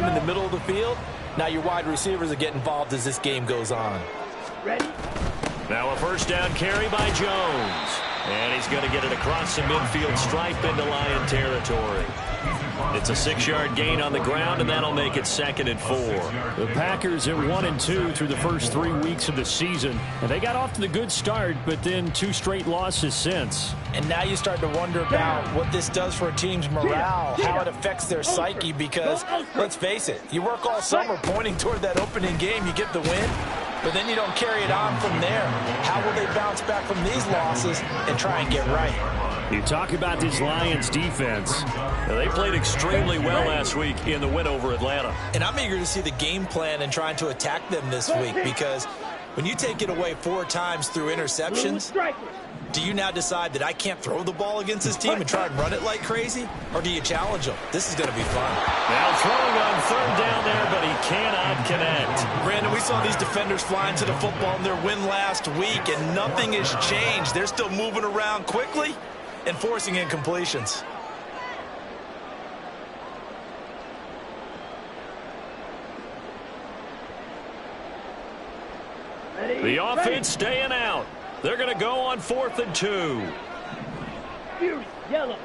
in the middle of the field. Now your wide receivers are getting involved as this game goes on. Ready? Now a first down carry by Jones. And he's going to get it across the midfield stripe into Lion territory. It's a 6-yard gain on the ground, and that'll make it 2nd and 4. The Packers are 1-2 through the first 3 weeks of the season. And they got off to the good start, but then 2 straight losses since. And now you start to wonder about what this does for a team's morale, how it affects their psyche, because, let's face it, you work all summer pointing toward that opening game, you get the win, but then you don't carry it on from there. How will they bounce back from these losses and try and get right? You talk about this Lions defense. They played extremely well last week in the win over Atlanta. And I'm eager to see the game plan and trying to attack them this week, because when you take it away 4 times through interceptions, do you now decide that I can't throw the ball against this team and try and run it like crazy? Or do you challenge them? This is going to be fun. Now throwing on 3rd down there, but he cannot connect. Brandon, we saw these defenders flying to the football in their win last week, and nothing has changed. They're still moving around quickly and forcing incompletions. The offense staying out. They're going to go on 4th and 2. Yellow.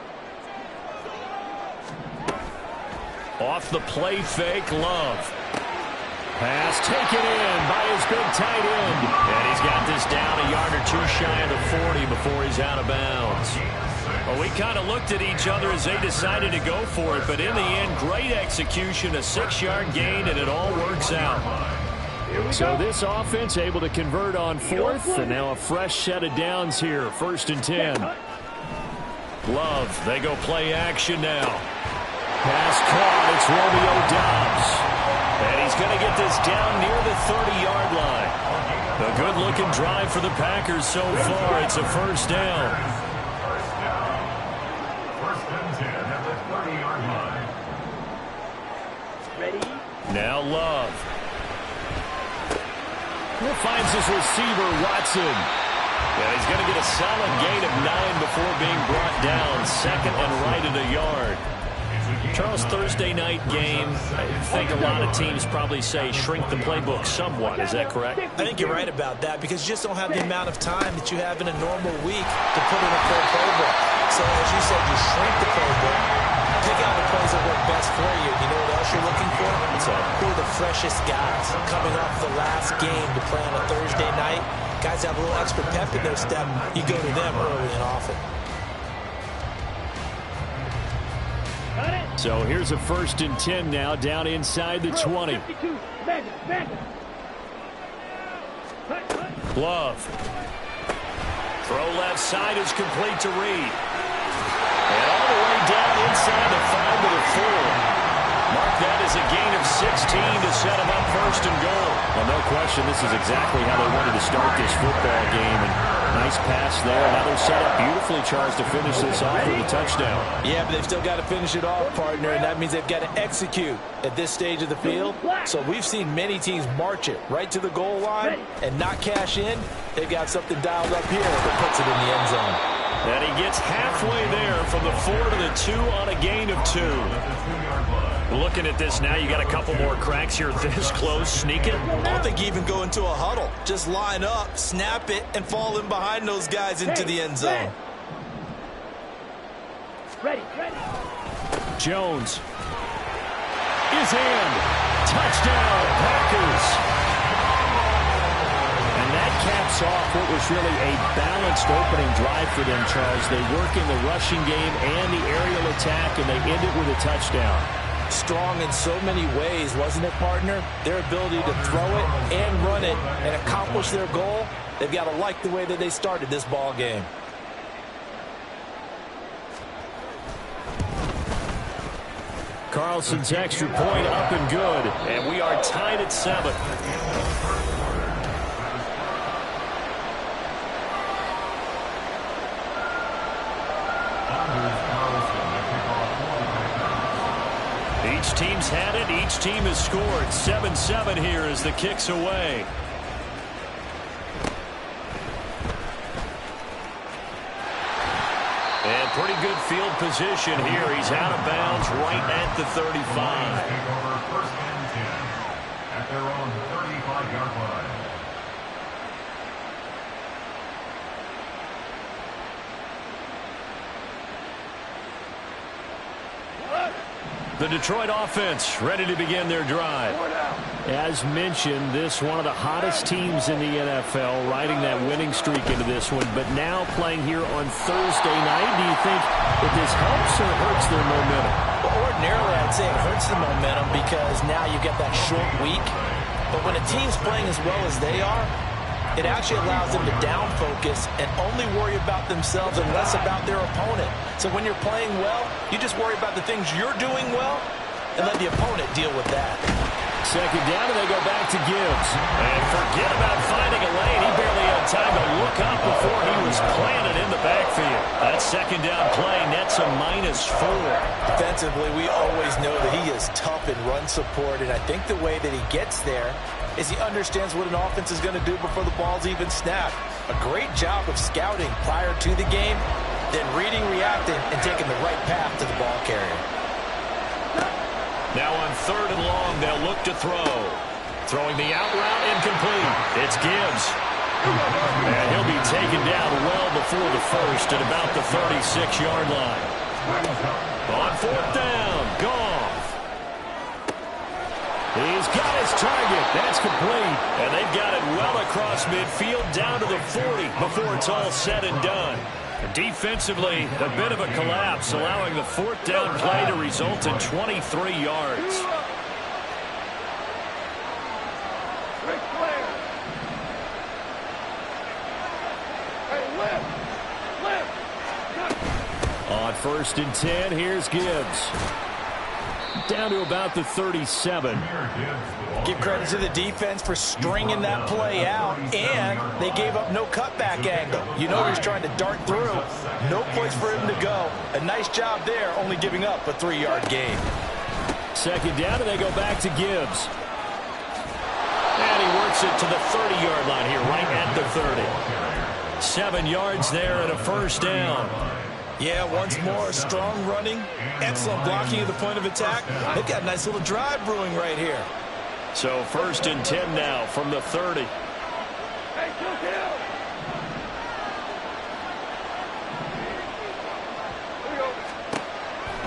Off the play fake, Love. Pass taken in by his big tight end. And he's got this down a yard or 2 shy of the 40 before he's out of bounds. Well, we kind of looked at each other as they decided to go for it, but in the end, great execution, a 6-yard gain, and it all works out. So this offense able to convert on 4th, and now a fresh set of downs here, 1st and 10. Love, they go play action now. Pass caught, it's Romeo Doubs. And he's going to get this down near the 30-yard line. A good-looking drive for the Packers so far. It's a 1st down. Now Love. Finds his receiver, Watson. Yeah, he's going to get a solid gain of 9 before being brought down. 2nd and right at a yard. Charles, Thursday night game, I think a lot of teams probably say shrink the playbook somewhat. Is that correct? I think you're right about that, because you just don't have the amount of time that you have in a normal week to put in a full playbook. So as you said, you shrink the playbook, pick out the plays that work best for you. You know what else you're looking for? Who are the freshest guys coming off the last game to play on a Thursday night? Guys have a little extra pep in their step. You go to them early and often. So here's a 1st and 10 now, down inside the 20. Love. Throw left side is complete to Reed. And all the way down inside the 5 to the 4. Mark that as a gain of 16 to set him up 1st and goal. Well, no question, this is exactly how they wanted to start this football game. And nice pass there. Another setup, beautifully charged to finish this off with a touchdown. Yeah, but they've still got to finish it off, partner, and that means they've got to execute at this stage of the field. So we've seen many teams march it right to the goal line and not cash in. They've got something dialed up here that puts it in the end zone. And he gets halfway there from the 4 to the 2 on a gain of 2. Looking at this now, you got a couple more cracks here this close. Sneak it. I don't think you even go into a huddle. Just line up, snap it, and fall in behind those guys into the end zone. Ready. Jones. His hand. Touchdown, Packers. And that caps off what was really a balanced opening drive for them, Charles. They work in the rushing game and the aerial attack, and they end it with a touchdown. Strong in so many ways, wasn't it, partner? Their ability to throw it and run it and accomplish their goal, they've got to like the way that they started this ball game. Carlson's extra point up and good. And we are tied at 7. Each team's had it. Each team has scored. 7-7 here as the kick's away. And pretty good field position here. He's out of bounds right at the 35. The Detroit offense ready to begin their drive. As mentioned, this one of the hottest teams in the NFL, riding that winning streak into this one, but now playing here on Thursday night. Do you think that this helps or hurts their momentum? Well, ordinarily, I'd say it hurts the momentum because now you get that short week. But when a team's playing as well as they are, it actually allows them to down focus and only worry about themselves and less about their opponent. So when you're playing well, you just worry about the things you're doing well and let the opponent deal with that. Second down, and they go back to Gibbs. And forget about finding a lane. He barely had time to look up before he was planted in the backfield. That second down play nets a -4. Defensively, we always know that he is tough in run support, and I think the way that he gets there is he understands what an offense is going to do before the ball's even snapped. A great job of scouting prior to the game, then reading, reacting, and taking the right path to the ball carrier. Now on 3rd and long, they'll look to throw. Throwing the out route, incomplete. It's Gibbs. And he'll be taken down well before the first at about the 36-yard line. On 4th down, Goff. He's got his target. That's complete. And they've got it well across midfield down to the 40 before it's all said and done. Defensively, a bit of a collapse, allowing the 4th down play to result in 23 yards. On 1st and 10, here's Gibbs. Down to about the 37. Give credit to the defense for stringing that play out, and they gave up no cutback angle. You know he's trying to dart through. No place for him to go. A nice job there, only giving up a 3-yard gain. Second down, and they go back to Gibbs. And he works it to the 30-yard line here, right at the 30. 7 yards there and a 1st down. Yeah, once more, strong running, excellent blocking at the point of attack. They've got a nice little drive brewing right here. So 1st and 10 now from the 30.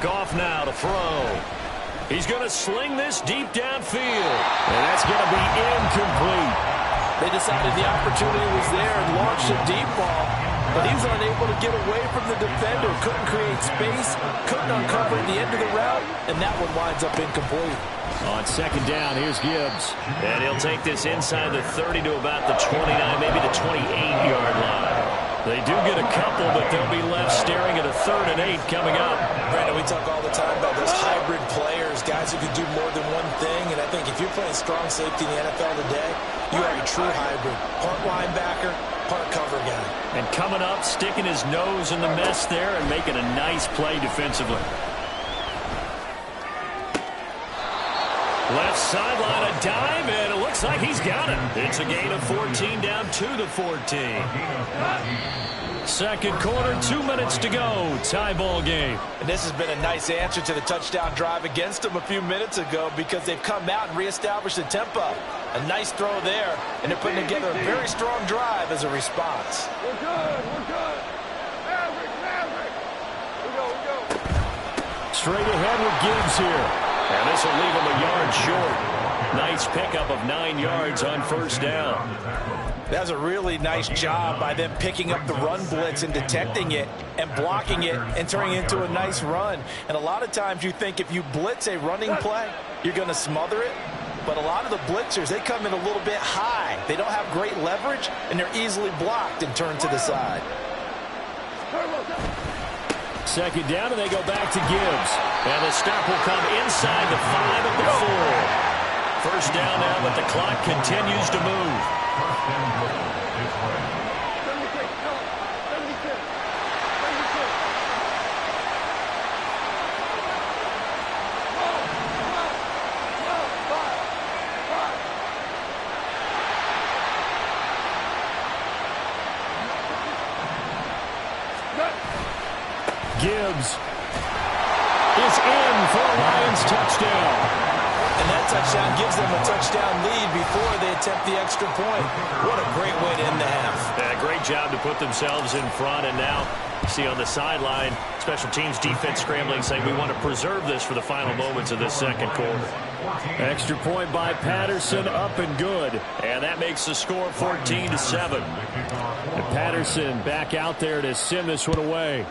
Goff now to throw. He's going to sling this deep downfield. And that's going to be incomplete. They decided the opportunity was there and launched a deep ball, but he was unable to get away from the defender, couldn't create space, couldn't uncover at the end of the route, and that one winds up incomplete. On 2nd down, here's Gibbs. And he'll take this inside the 30 to about the 29, maybe the 28-yard line. They do get a couple, but they'll be left staring at a 3rd and 8 coming up. Brandon, we talk all the time about those hybrid players, guys who can do more than one thing, and I think if you're playing strong safety in the NFL today, you are a true hybrid. Part linebacker, part cover guy. And coming up, sticking his nose in the mess there and making a nice play defensively. Left sideline, a dive, and it looks like he's got it. It's a gain of 14 down to the 14. Second quarter, 2 minutes to go. Tie ball game. And this has been a nice answer to the touchdown drive against them a few minutes ago because they've come out and reestablished the tempo. A nice throw there, and they're putting together a very strong drive as a response. We're good. We're good. Maverick. We go. Straight ahead with Gibbs here. And this will leave him a yard short. Nice pickup of 9 yards on 1st down. That was a really nice job by them picking up the run blitz and detecting it and blocking it and turning it into a nice run. And a lot of times you think if you blitz a running play, you're going to smother it. But a lot of the blitzers, they come in a little bit high. They don't have great leverage, and they're easily blocked and turned to the side. Second down, and they go back to Gibbs. And the stop will come inside the 5 of the 4. 1st down now, but the clock continues to move. Gibbs is in for a Lions touchdown. And that touchdown gives them a touchdown lead before they attempt the extra point. What a great way to end the half. Yeah, great job to put themselves in front. And now, you see on the sideline, special teams defense scrambling, saying we want to preserve this for the final moments of this second quarter. Extra point by Patterson, up and good. And that makes the score 14-7. And Patterson back out there to send this one away.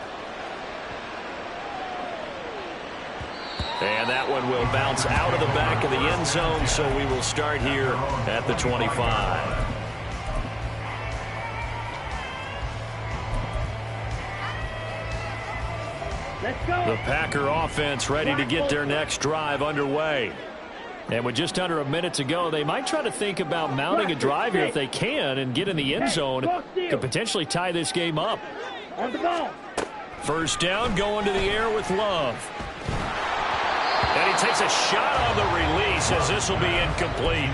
And that one will bounce out of the back of the end zone, so we will start here at the 25. The Packer offense ready to get their next drive underway. And with just under a minute to go, they might try to think about mounting a drive here if they can and get in the end zone. Could potentially tie this game up. First down, going to the air with Love. And he takes a shot on the release as this will be incomplete.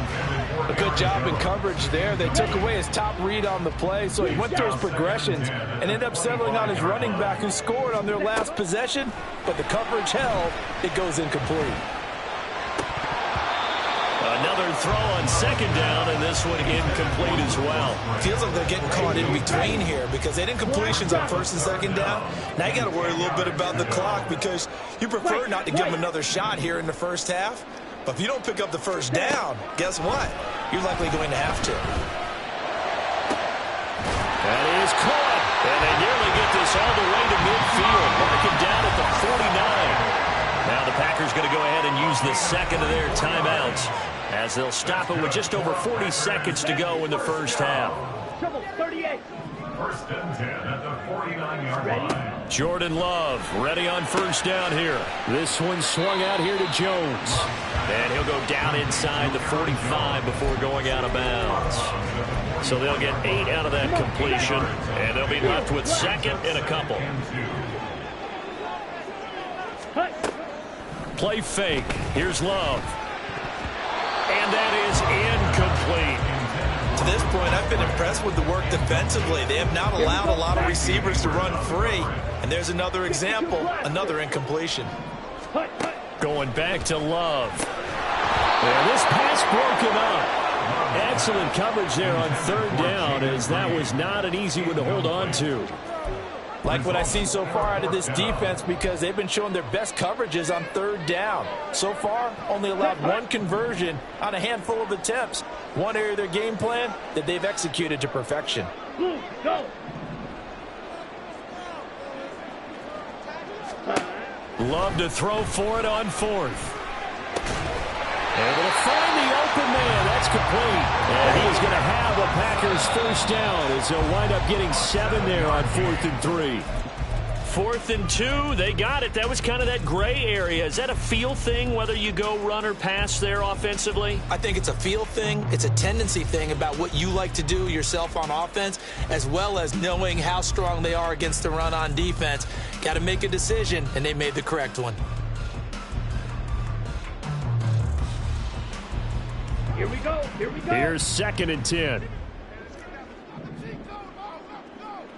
A good job in coverage there. They took away his top read on the play, so he went through his progressions and ended up settling on his running back who scored on their last possession, but the coverage held. It goes incomplete. Another throw on second down, and this one incomplete as well. Feels like they're getting caught in between here because they did incompletions on first and second down. Now you got to worry a little bit about the clock because you prefer not to give them another shot here in the first half. But if you don't pick up the first down, guess what? You're likely going to have to. That is caught. And they nearly get this all the way to midfield. Marking down at the 49. Now the Packers going to go ahead and use the second of their timeouts as they'll stop it with just over 40 seconds to go in the first half. First and 10 at the 49-yard line. Jordan Love ready on first down here. This one swung out here to Jones. And he'll go down inside the 45 before going out of bounds. So they'll get 8 out of that completion, and they'll be left with second and a couple. Play fake. Here's Love. And that is incomplete. To this point, I've been impressed with the work defensively. They have not allowed a lot of receivers to run free. And there's another example, another incompletion. Going back to Love. And this pass broken up. Excellent coverage there on third down, as that was not an easy one to hold on to. Like what I see so far out of this defense because they've been showing their best coverages on third down. So far, only allowed one conversion on a handful of attempts. One area of their game plan that they've executed to perfection. Go. Love to throw for it on fourth. Able to find the open man. That's complete. And he is going to have a Packers first down as they'll wind up getting 7 there on 4th and 3. 4th and 2. They got it. That was kind of that gray area. Is that a feel thing, whether you go run or pass there offensively? I think it's a feel thing. It's a tendency thing about what you like to do yourself on offense, as well as knowing how strong they are against the run on defense. Got to make a decision, and they made the correct one. Here we go. Here's 2nd and 10.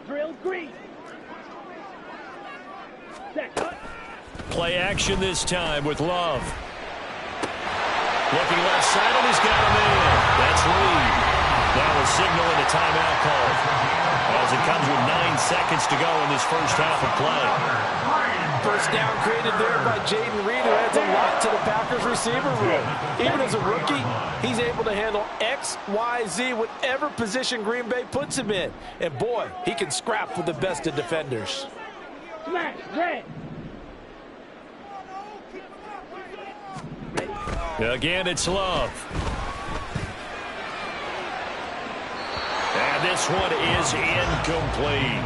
Drill green. Play action this time with Love. Looking left side, and he's got a man. That's Reed. Now a signal and a timeout call as it comes with 9 seconds to go in this first half of play. First down created there by Jaden Reed, who adds a lot to the Packers receiver room. Even as a rookie, he's able to handle X, Y, Z, whatever position Green Bay puts him in. And boy, he can scrap with the best of defenders. Smash, red. Again, it's Love. And this one is incomplete.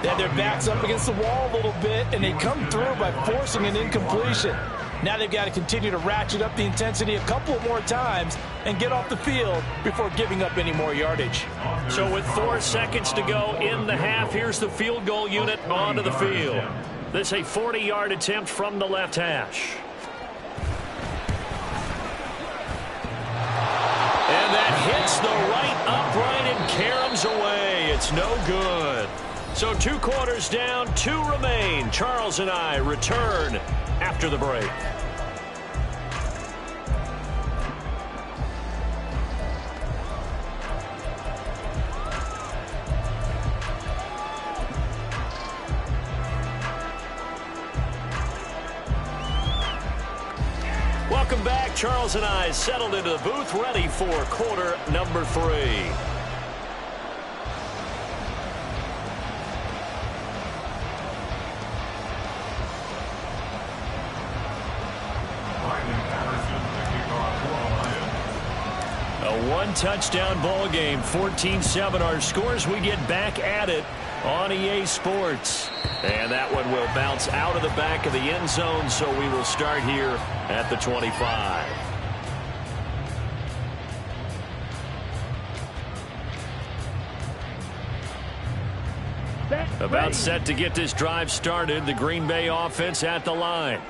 They had their backs up against the wall a little bit, and they come through by forcing an incompletion. Now they've got to continue to ratchet up the intensity a couple more times and get off the field before giving up any more yardage. So with 4 seconds to go in the half, here's the field goal unit onto the field. This is a 40-yard attempt from the left hash. And that hits the right upright and caroms away. It's no good. So 2 quarters down, 2 remain. Charles and I return after the break. back. Charles and I settled into the booth, ready for quarter number 3. A one-touchdown ball game, 14-7 our scores. We get back at it on EA Sports. And that one will bounce out of the back of the end zone, so we will start here at the 25. About set to get this drive started. The Green Bay offense at the line.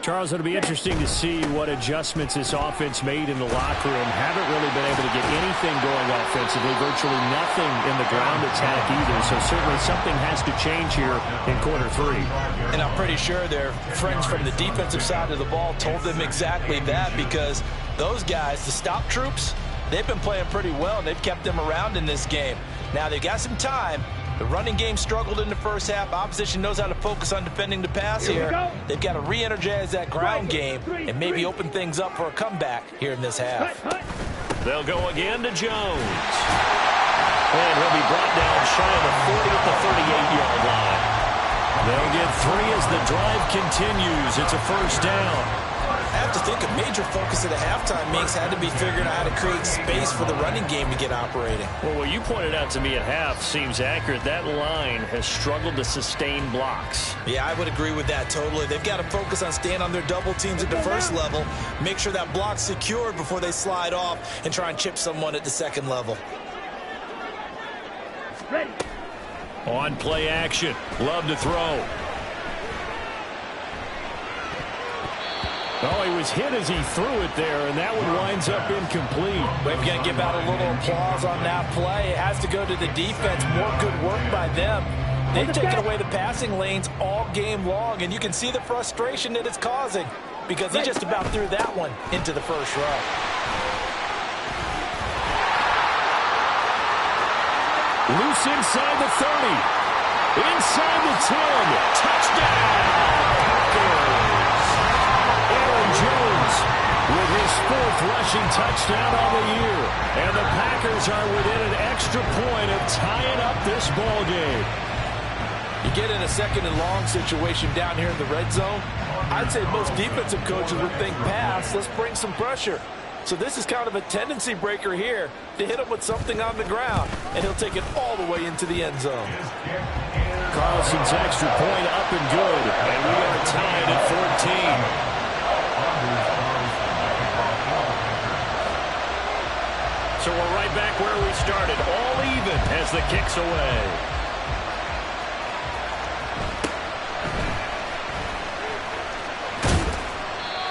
Charles, it'll be interesting to see what adjustments this offense made in the locker room. Haven't really been able to get anything going offensively. Virtually nothing in the ground attack either. So certainly something has to change here in quarter 3. And I'm pretty sure their friends from the defensive side of the ball told them exactly that, because those guys, the stop troops, they've been playing pretty well, and they've kept them around in this game. Now they've got some time. The running game struggled in the first half. Opposition knows how to focus on defending the pass here. They've got to re-energize that ground game and maybe open things up for a comeback here in this half. They'll go again to Jones. And he'll be brought down shy of the 40 at the 38-yard line. They'll get 3 as the drive continues. It's a first down. I have to think a major focus of the halftime mix had to be figuring out how to create space for the running game to get operating. Well, what you pointed out to me at half seems accurate. That line has struggled to sustain blocks. Yeah, I would agree with that totally. They've got to focus on staying on their double teams at the first level, make sure that block's secured before they slide off and try and chip someone at the second level. Ready. On play action. Love to throw. Oh, he was hit as he threw it there, and that one winds up incomplete. We're going to give out a little applause on that play. It has to go to the defense. More good work by them. They've taken away the passing lanes all game long, and you can see the frustration that it's causing because he just about threw that one into the first row. Loose inside the 30. Inside the 10. Touchdown! Jones with his 4th rushing touchdown on the year. And the Packers are within an extra point of tying up this ball game. You get in a second and long situation down here in the red zone, I'd say most defensive coaches would think pass, let's bring some pressure. So this is kind of a tendency breaker here to hit him with something on the ground, and he'll take it all the way into the end zone. Carlson's extra point up and good, and we are tied at 14. So we're right back where we started, all even as the kick's away.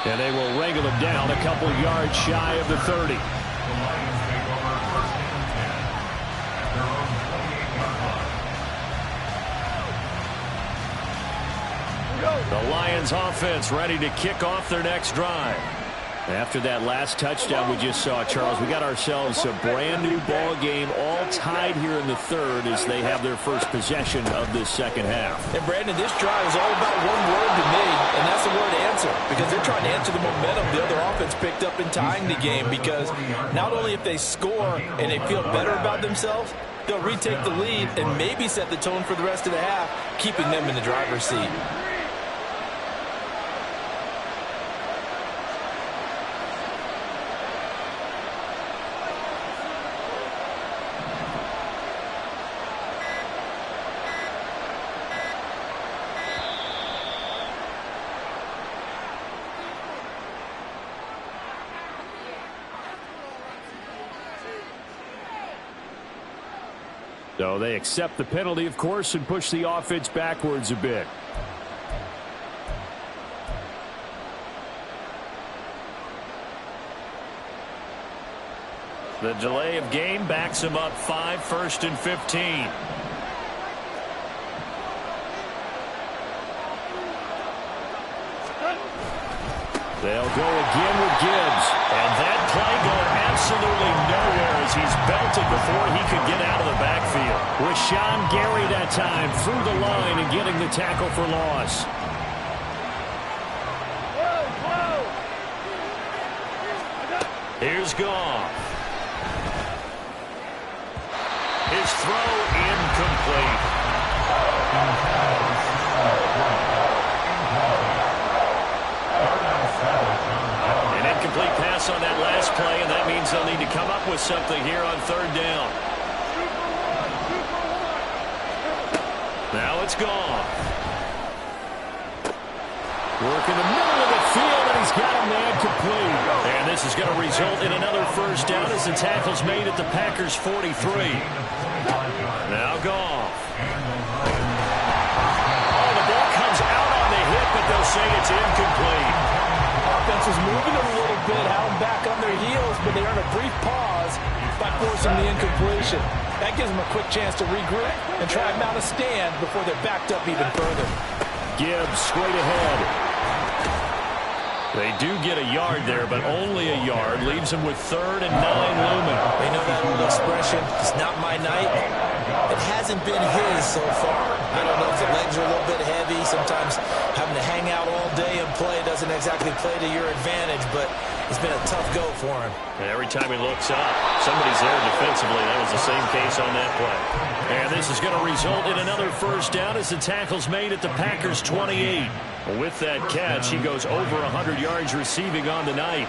And they will wrangle him down a couple yards shy of the 30. The Lions offense ready to kick off their next drive. After that last touchdown we just saw, Charles, we got ourselves a brand new ball game, all tied here in the third as they have their first possession of this second half. And Brandon, this drive is all about one word to me, and that's the word answer, because they're trying to answer the momentum the other offense picked up in tying the game, because not only if they score and they feel better about themselves, they'll retake the lead and maybe set the tone for the rest of the half, keeping them in the driver's seat. So they accept the penalty, of course, and push the offense backwards a bit. The delay of game backs him up 5, 1st and 15. They'll go again with Gibbs. And that play going absolutely nowhere as he's belted before he could get out of the backfield. Rashawn Gary that time through the line and getting the tackle for loss. Here's Goff. His throw incomplete. An incomplete pass on that last play, and that means they'll need to come up with something here on third down. Now it's Goff. Work in the middle of the field, and he's got a man complete. And this is going to result in another first down as the tackle's made at the Packers' 43. Now Goff. Oh, the ball comes out on the hit, but they'll say it's incomplete. Offense was moving them a little bit, had them back on their heels, but they earned a brief pause by forcing the incompletion. That gives them a quick chance to regroup and try and mount a stand before they're backed up even further. Gibbs straight ahead. They do get a yard there, but only a yard. Leaves them with 3rd and 9 looming. They know that old expression, it's not my night. It hasn't been his so far. I don't know if the legs are a little bit heavy. Sometimes having to hang out all day and play doesn't exactly play to your advantage, but it's been a tough go for him. And every time he looks up, somebody's there defensively. That was the same case on that play. And this is going to result in another first down as the tackle's made at the Packers' 28. With that catch, he goes over 100 yards receiving on the night.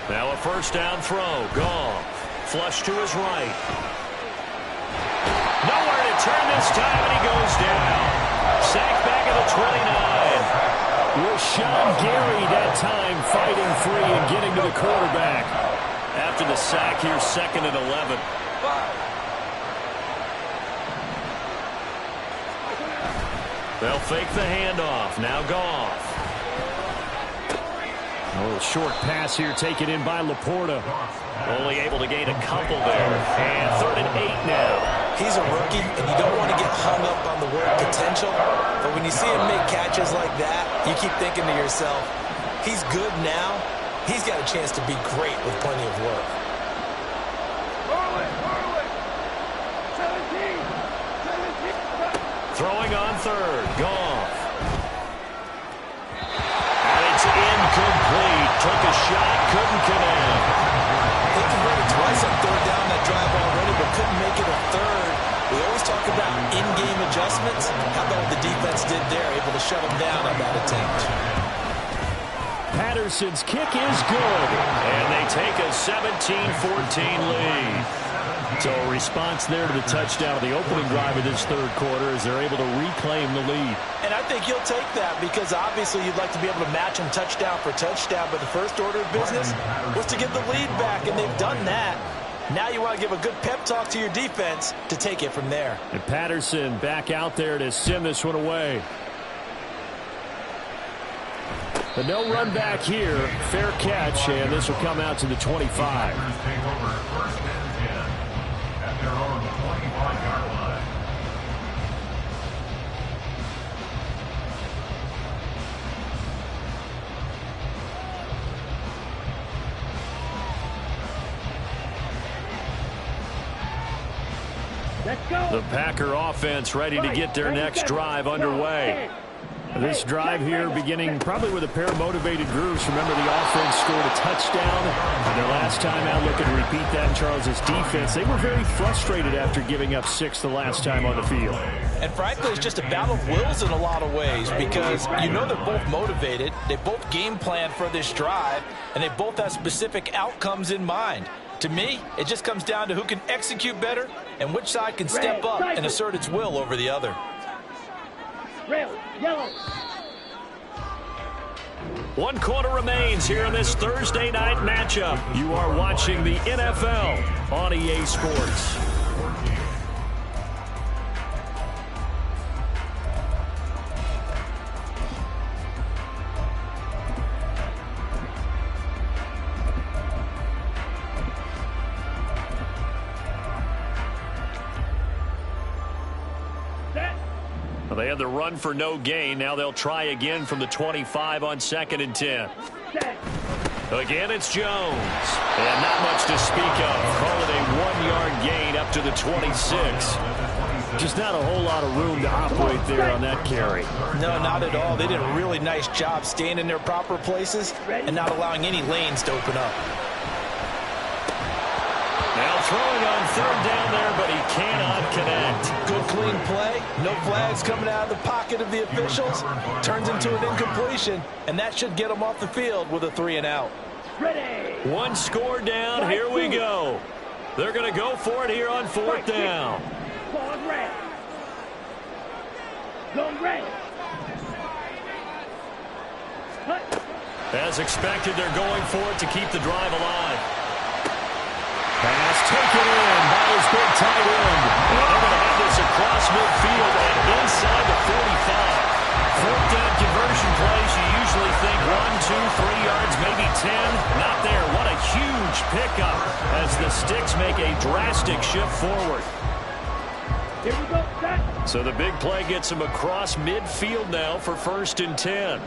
Now a first down throw. Goff. Flush to his right. Nowhere to turn this time, and he goes down. Sacked back at the 29. Rashawn Gary that time fighting free and getting to the quarterback. After the sack, here's 2nd and 11. They'll fake the handoff. Now Goff. A little short pass here taken in by Laporta. Only able to gain a couple there. And 3rd and 8 now. He's a rookie, and you don't want to get hung up on the word potential. But when you see him make catches like that, you keep thinking to yourself, he's good now. He's got a chance to be great with plenty of work. Throwing on 3rd. Goff. And it's incomplete. Took a shot, couldn't connect. They converted twice on 3rd down that drive already, but couldn't make it a 3rd. We always talk about in-game adjustments. How about what the defense did there, able to shut them down on that attempt. Patterson's kick is good. And they take a 17-14 lead. So a response there to the touchdown of the opening drive of this 3rd quarter as they're able to reclaim the lead. And I think you'll take that because obviously you'd like to be able to match them touchdown for touchdown, but the first order of business was to get the lead back, and they've done that. Now you want to give a good pep talk to your defense to take it from there. And Patterson back out there to send this one away. But no run back here. Fair catch, and this will come out to the 25. The Packer offense ready to get their next drive underway. This drive here beginning probably with a pair of motivated groups. Remember, the offense scored a touchdown. And their last time out, looking to repeat that in Charles's defense. They were very frustrated after giving up 6 the last time on the field. And frankly, it's just a battle of wills in a lot of ways because you know they're both motivated. They both game plan for this drive, and they both have specific outcomes in mind. To me, it just comes down to who can execute better and which side can step up and assert its will over the other. Red, yellow. 1 quarter remains here in this Thursday night matchup. You are watching the NFL on EA Sports. They had the run for no gain. Now they'll try again from the 25 on 2nd and 10. Again, it's Jones. And not much to speak of. Call it a 1-yard gain up to the 26. Just not a whole lot of room to operate there on that carry. No, not at all. They did a really nice job staying in their proper places and not allowing any lanes to open up. Now throwing on third down there, but he cannot connect. Good clean play. No flags coming out of the pocket of the officials. Turns into an incompletion, and that should get them off the field with a 3-and-out. Ready. One score down. Here we go. They're going to go for it here on fourth down. Ball red. Zone red. As expected, they're going for it to keep the drive alive. Pass taken in by his big tight end. They're going to have this across midfield and inside the 45. Fourth down conversion plays, you usually think 1, 2, 3 yards, maybe 10. Not there. What a huge pickup as the Sticks make a drastic shift forward. Here we go, set. So the big play gets him across midfield now for 1st and 10.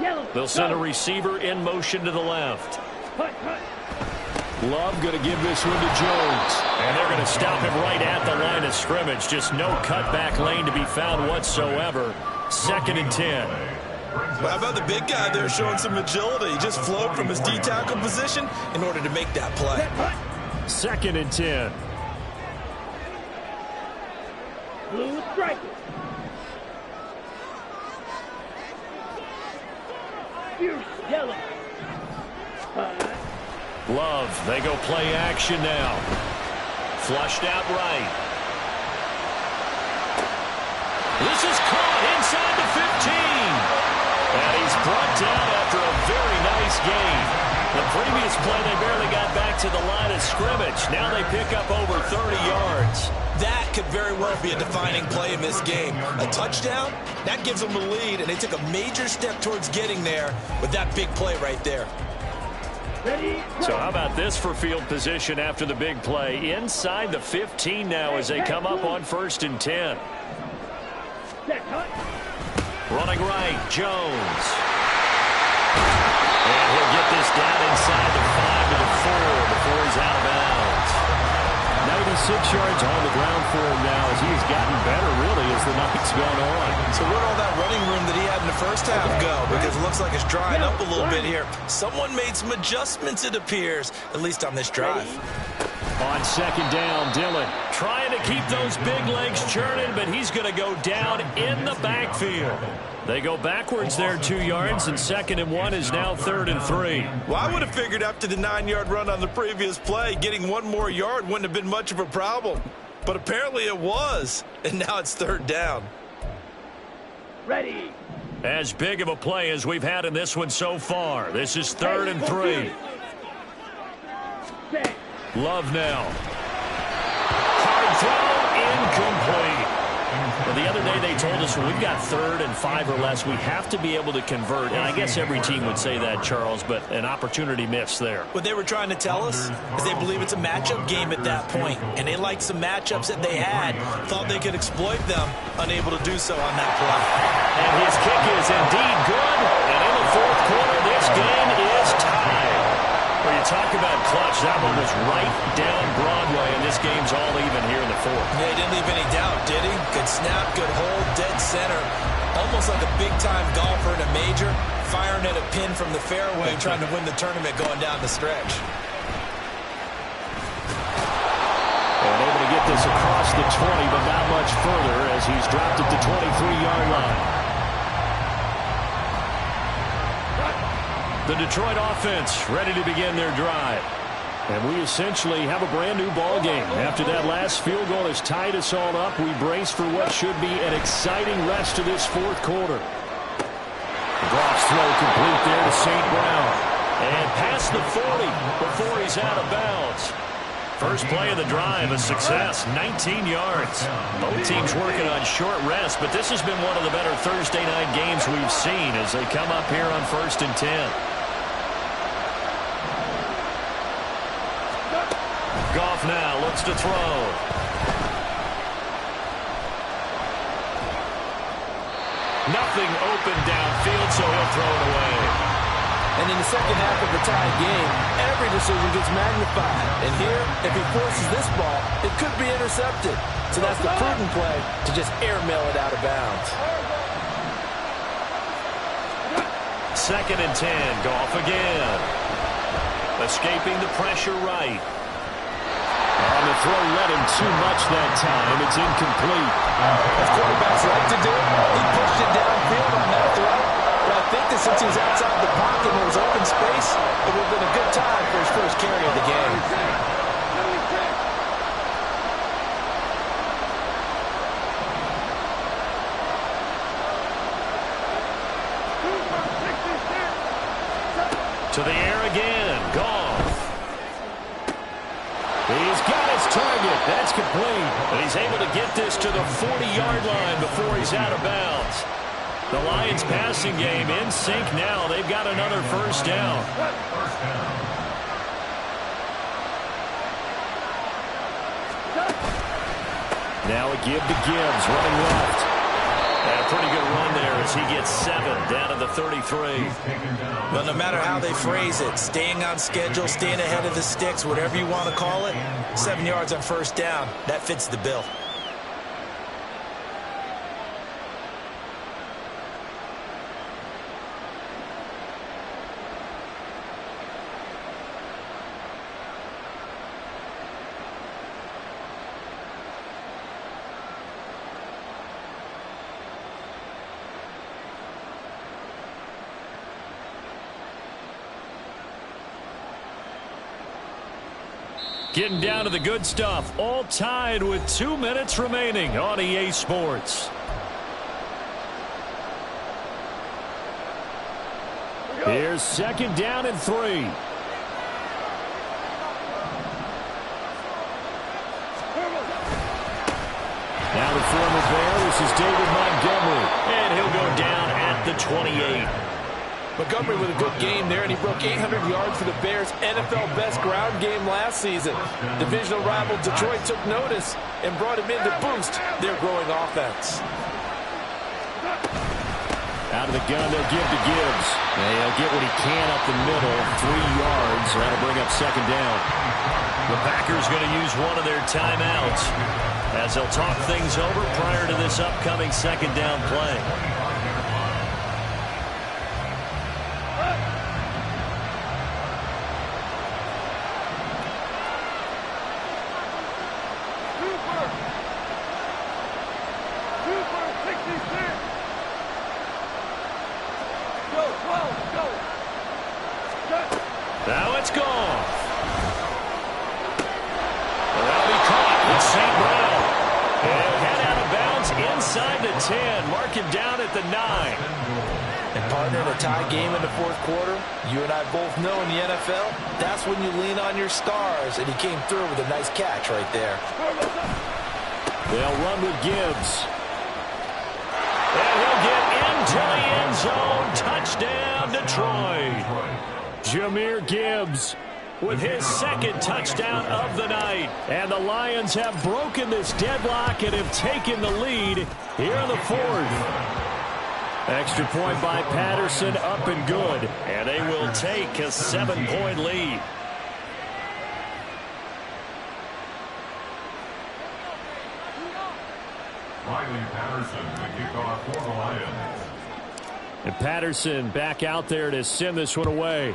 Yellow. They'll send a receiver in motion to the left. Cut. Love going to give this one to Jones. And they're going to stop him right at the line of scrimmage. Just no cutback lane to be found whatsoever. 2nd and 10. Well, how about the big guy there showing some agility? He just flowed from his D-tackle position in order to make that play. 2nd and 10. Blue striker. Fierce yellow. Love, they go play action now. Flushed out right. This is caught inside the 15. And he's brought down after a very nice gain. The previous play, they barely got back to the line of scrimmage. Now they pick up over 30 yards. That could very well be a defining play in this game. A touchdown, that gives them the lead, and they took a major step towards getting there with that big play right there. Ready. So how about this for field position after the big play? Inside the 15 now as they come up on 1st and 10. Set, cut. Running right, Jones. And he'll get this down inside the 5 to the 4 before he's out of bounds. 96 yards on the ground for him now as he's gotten better, really, as the night's gone on. So where'd all that running room that he had in the first half go? Because it looks like it's drying up a little bit here. Someone made some adjustments, it appears, at least on this drive. On 2nd down, Dillon. Trying to keep those big legs churning, but he's going to go down in the backfield. They go backwards there 2 yards, and 2nd and 1 is now 3rd and 3. Well, I would have figured after the 9-yard run on the previous play, getting one more yard wouldn't have been much of a problem. But apparently it was, and now it's 3rd down. Ready. As big of a play as we've had in this one so far. This is 3rd and 3. Set. Love now. Hard throw, incomplete. Well, the other day they told us when we've got 3rd and 5 or less, we have to be able to convert. And I guess every team would say that, Charles, but an opportunity missed there. What they were trying to tell us is they believe it's a matchup game at that point, and they liked some matchups that they had, thought they could exploit them, unable to do so on that play. And his kick is indeed good. And in the 4th quarter, this game is tied. When you talk about clutch, that one was right down Broadway, and this game's all even here in the 4th. Yeah, he didn't leave any doubt, did he? Good snap, good hold, dead center. Almost like a big-time golfer in a major, firing at a pin from the fairway, trying to win the tournament going down the stretch. And able to get this across the 20, but not much further as he's dropped at the 23-yard line. The Detroit offense ready to begin their drive. And we essentially have a brand new ball game. After that last field goal has tied us all up, we brace for what should be an exciting rest of this 4th quarter. Goff's throw complete there to St. Brown. And past the 40 before he's out of bounds. First play of the drive, a success, 19 yards. Both teams working on short rest, but this has been one of the better Thursday night games we've seen as they come up here on 1st and 10. Goff now looks to throw. Nothing open downfield, so he'll throw it away. And in the second half of the tied game, every decision gets magnified. And here, if he forces this ball, it could be intercepted. So that's the prudent play to just airmail it out of bounds. 2nd and 10. Goff again. Escaping the pressure right. On the throw, led him too much that time. It's incomplete. As quarterbacks like to do, he pushed it downfield on that throw. But I think that since he's outside the pocket and there was open space, it would have been a good time for his first carry of the game. To the air again. Goff. He's got his target. That's complete. And he's able to get this to the 40-yard line before he's out of bounds. The Lions passing game in sync now. They've got another first down. Now a give to Gibbs, running left. And a pretty good run there as he gets 7 down to the 33. Well, no matter how they phrase it, staying on schedule, staying ahead of the sticks, whatever you want to call it, 7 yards on first down, that fits the bill. Getting down to the good stuff. All tied with 2 minutes remaining on EA Sports. Here's 2nd down and 3. Now the former Bear. This is David Montgomery. And he'll go down at the 28. Montgomery with a good game there, and he broke 800 yards for the Bears' NFL best ground game last season. Divisional rival Detroit took notice and brought him in to boost their growing offense. Out of the gun, they'll give to Gibbs. And he'll get what he can up the middle, 3 yards. That'll bring up 2nd down. The Packers going to use one of their timeouts as they'll talk things over prior to this upcoming 2nd down play. Now it's gone. That'll be caught with St. Brown. And he'll head out of bounds inside the 10. Mark him down at the 9. And partner, in a tie game in the 4th quarter, you and I both know in the NFL, that's when you lean on your stars. And he came through with a nice catch right there. They'll run with Gibbs. And he'll get into the end zone. Touchdown, Detroit. Jahmyr Gibbs with his 2nd touchdown of the night. And the Lions have broken this deadlock and have taken the lead here in the 4th. Extra point by Patterson, up and good. And they will take a 7-point lead. Riley Patterson, the kickoff for the Lions. And Patterson back out there to send this one away.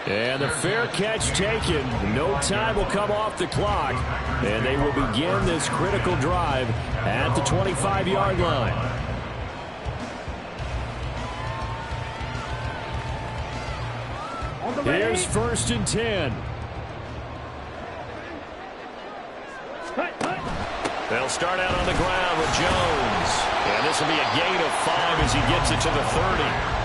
And the fair catch taken. No time will come off the clock. And they will begin this critical drive at the 25-yard line. Here's 1st and 10. They'll start out on the ground with Jones. And this will be a gain of 5 as he gets it to the 30.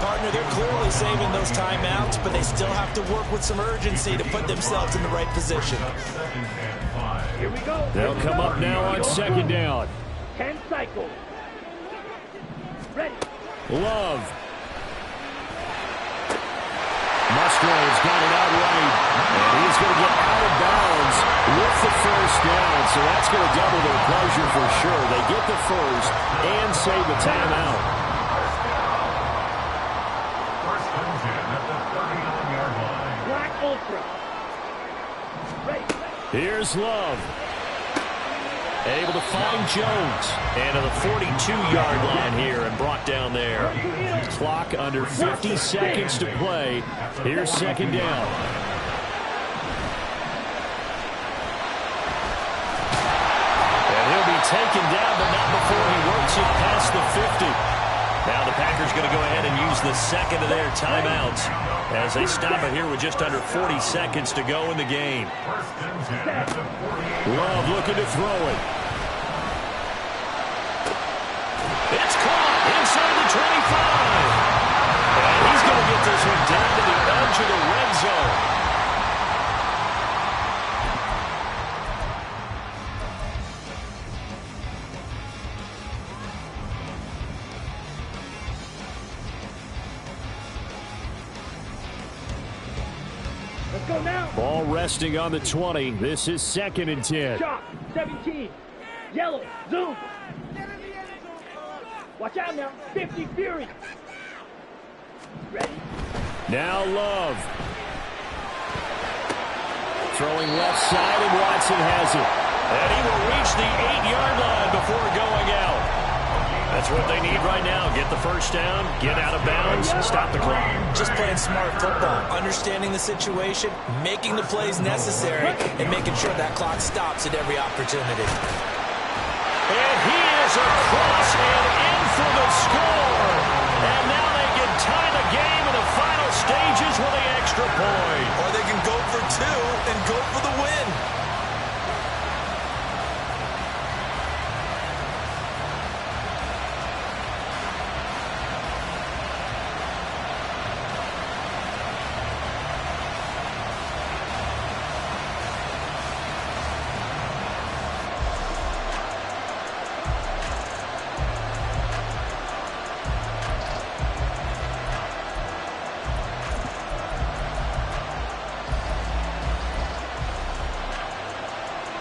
Partner, they're clearly saving those timeouts, but they still have to work with some urgency to put themselves in the right position. Here we go. They'll come up now on 2nd down. 10 cycles. Ready. Love. Musgrave's got it out right. And he's going to get out of bounds with the first down. So that's going to double their pleasure for sure. They get the first and save the timeout. Here's Love. Able to find Jones. And to the 42-yard line here and brought down there. Clock under 50 seconds to play. Here's second down. And he'll be taken down, but not before he works it past the 50. Now the Packers going to go ahead and use the second of their timeouts as they stop it here with just under 40 seconds to go in the game. Love looking to throw it. It's caught inside the 25. And he's going to get this one down to the edge of the red zone. Ball resting on the 20. This is 2nd and 10. Shot, 17. Yellow, zoom. Watch out now, 50 Fury. Ready? Now Love. Throwing left side, and Watson has it. And he will reach the 8-yard line before going out. That's what they need right now. Get the first down, get out of bounds, stop the clock. Just playing smart football, understanding the situation, making the plays necessary, and making sure that clock stops at every opportunity. And he is across and in for the score. And now they can tie the game in the final stages with the extra point. Or they can go for 2 and go for the win.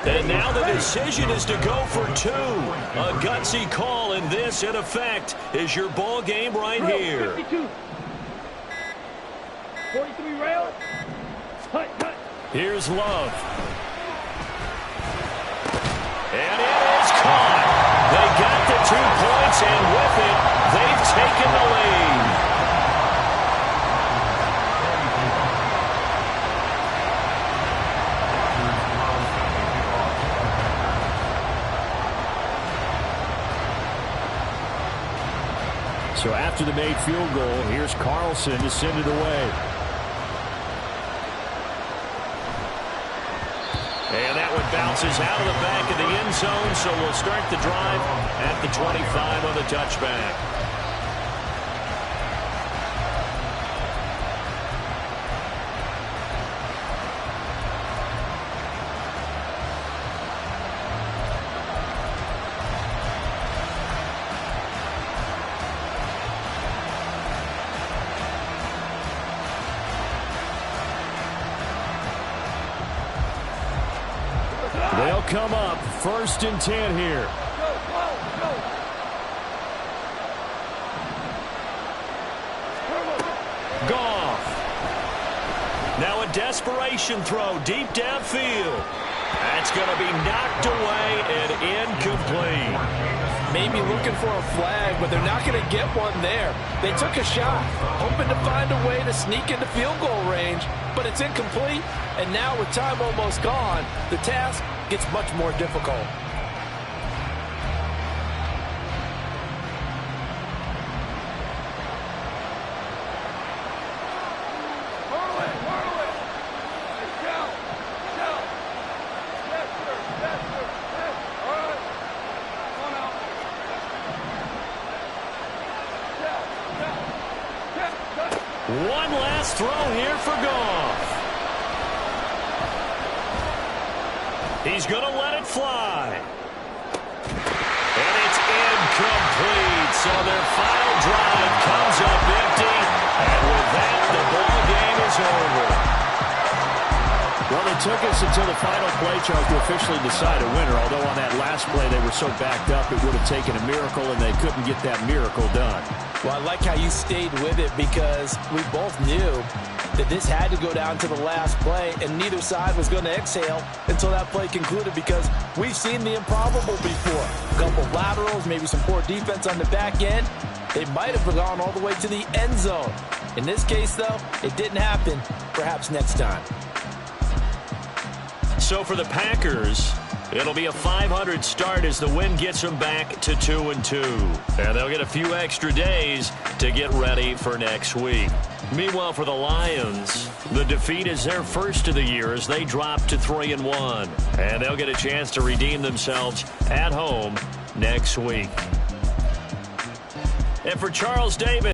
And now the decision is to go for 2. A gutsy call, and this, in effect, is your ball game right here. 52. 43 rail. Hut, hut. Here's Love. And it is caught. They got the 2 points, and with it, they've taken the lead. So after the made field goal, here's Carlson to send it away. And that one bounces out of the back of the end zone, so we'll start the drive at the 25 on the touchback. They'll come up 1st and 10 here. Goff. Now a desperation throw deep downfield. That's going to be knocked away and incomplete. Maybe looking for a flag, but they're not going to get one there. They took a shot, hoping to find a way to sneak into field goal range, but it's incomplete. And now with time almost gone, the task gets much more difficult. One last throw here for Goff. He's going to let it fly. And it's incomplete. So their final drive comes up empty. And with that, the ball game is over. Well, it took us until the final play, Charles, to officially decide a winner. Although on that last play they were so backed up, it would have taken a miracle, and they couldn't get that miracle done. Well, I like how you stayed with it because we both knew that this had to go down to the last play, and neither side was going to exhale until that play concluded, because we've seen the improbable before. A couple of laterals, maybe some poor defense on the back end. They might have gone all the way to the end zone. In this case, though, it didn't happen. Perhaps next time. So for the Packers, it'll be a 500 start as the win gets them back to 2-2. And they'll get a few extra days to get ready for next week. Meanwhile, for the Lions, the defeat is their first of the year as they drop to 3-1. And they'll get a chance to redeem themselves at home next week. And for Charles Davis,